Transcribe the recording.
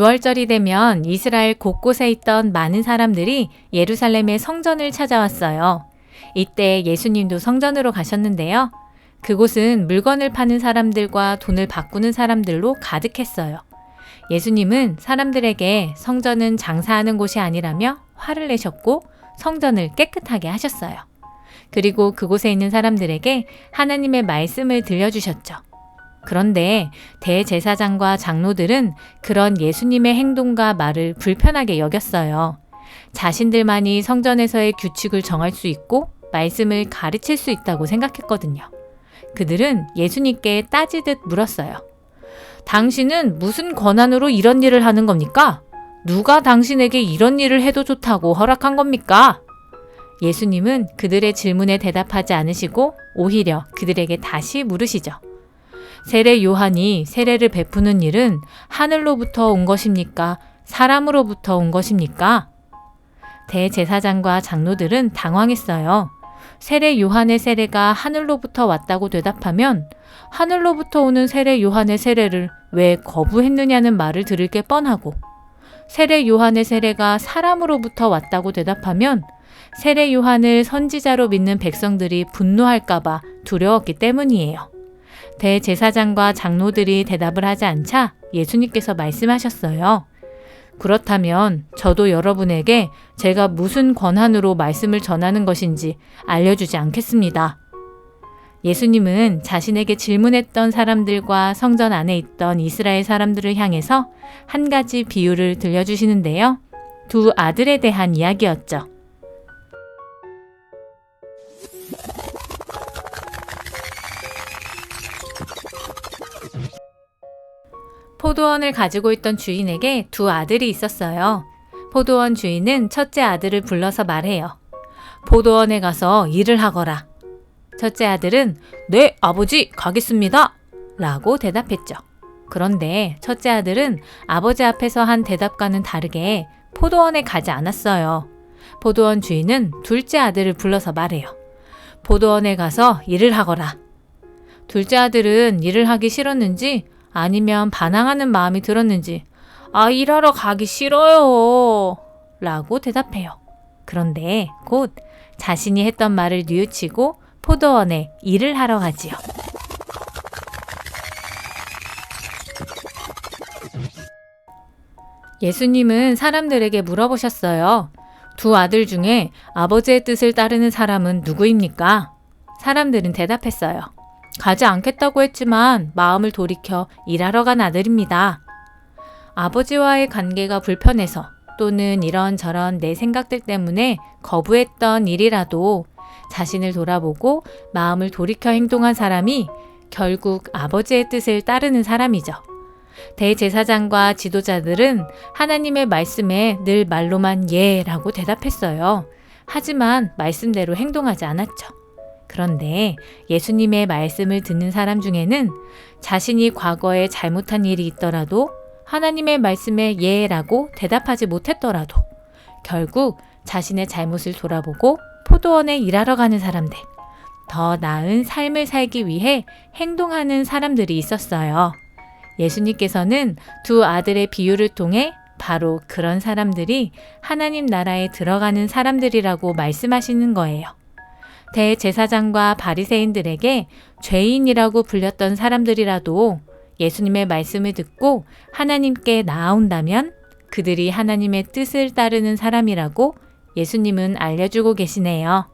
유월절이 되면 이스라엘 곳곳에 있던 많은 사람들이 예루살렘의 성전을 찾아왔어요. 이때 예수님도 성전으로 가셨는데요. 그곳은 물건을 파는 사람들과 돈을 바꾸는 사람들로 가득했어요. 예수님은 사람들에게 성전은 장사하는 곳이 아니라며 화를 내셨고 성전을 깨끗하게 하셨어요. 그리고 그곳에 있는 사람들에게 하나님의 말씀을 들려주셨죠. 그런데 대제사장과 장로들은 그런 예수님의 행동과 말을 불편하게 여겼어요. 자신들만이 성전에서의 규칙을 정할 수 있고 말씀을 가르칠 수 있다고 생각했거든요. 그들은 예수님께 따지듯 물었어요. 당신은 무슨 권한으로 이런 일을 하는 겁니까? 누가 당신에게 이런 일을 해도 좋다고 허락한 겁니까? 예수님은 그들의 질문에 대답하지 않으시고 오히려 그들에게 다시 물으시죠. 세례 요한이 세례를 베푸는 일은 하늘로부터 온 것입니까? 사람으로부터 온 것입니까? 대제사장과 장로들은 당황했어요. 세례 요한의 세례가 하늘로부터 왔다고 대답하면 하늘로부터 오는 세례 요한의 세례를 왜 거부했느냐는 말을 들을 게 뻔하고, 세례 요한의 세례가 사람으로부터 왔다고 대답하면 세례 요한을 선지자로 믿는 백성들이 분노할까봐 두려웠기 때문이에요. 대제사장과 장로들이 대답을 하지 않자 예수님께서 말씀하셨어요. 그렇다면 저도 여러분에게 제가 무슨 권한으로 말씀을 전하는 것인지 알려주지 않겠습니다. 예수님은 자신에게 질문했던 사람들과 성전 안에 있던 이스라엘 사람들을 향해서 한 가지 비유를 들려주시는데요. 두 아들에 대한 이야기였죠. 포도원을 가지고 있던 주인에게 두 아들이 있었어요. 포도원 주인은 첫째 아들을 불러서 말해요. 포도원에 가서 일을 하거라. 첫째 아들은 네, 아버지, 가겠습니다. 라고 대답했죠. 그런데 첫째 아들은 아버지 앞에서 한 대답과는 다르게 포도원에 가지 않았어요. 포도원 주인은 둘째 아들을 불러서 말해요. 포도원에 가서 일을 하거라. 둘째 아들은 일을 하기 싫었는지 아니면 반항하는 마음이 들었는지 일하러 가기 싫어요 라고 대답해요. 그런데 곧 자신이 했던 말을 뉘우치고 포도원에 일을 하러 가지요. 예수님은 사람들에게 물어보셨어요. 두 아들 중에 아버지의 뜻을 따르는 사람은 누구입니까? 사람들은 대답했어요. 가지 않겠다고 했지만 마음을 돌이켜 일하러 간 아들입니다. 아버지와의 관계가 불편해서 또는 이런저런 내 생각들 때문에 거부했던 일이라도 자신을 돌아보고 마음을 돌이켜 행동한 사람이 결국 아버지의 뜻을 따르는 사람이죠. 대제사장과 지도자들은 하나님의 말씀에 늘 말로만 예라고 대답했어요. 하지만 말씀대로 행동하지 않았죠. 그런데 예수님의 말씀을 듣는 사람 중에는 자신이 과거에 잘못한 일이 있더라도 하나님의 말씀에 예라고 대답하지 못했더라도 결국 자신의 잘못을 돌아보고 포도원에 일하러 가는 사람들, 더 나은 삶을 살기 위해 행동하는 사람들이 있었어요. 예수님께서는 두 아들의 비유를 통해 바로 그런 사람들이 하나님 나라에 들어가는 사람들이라고 말씀하시는 거예요. 대제사장과 바리새인들에게 죄인이라고 불렸던 사람들이라도 예수님의 말씀을 듣고 하나님께 나아온다면 그들이 하나님의 뜻을 따르는 사람이라고 예수님은 알려주고 계시네요.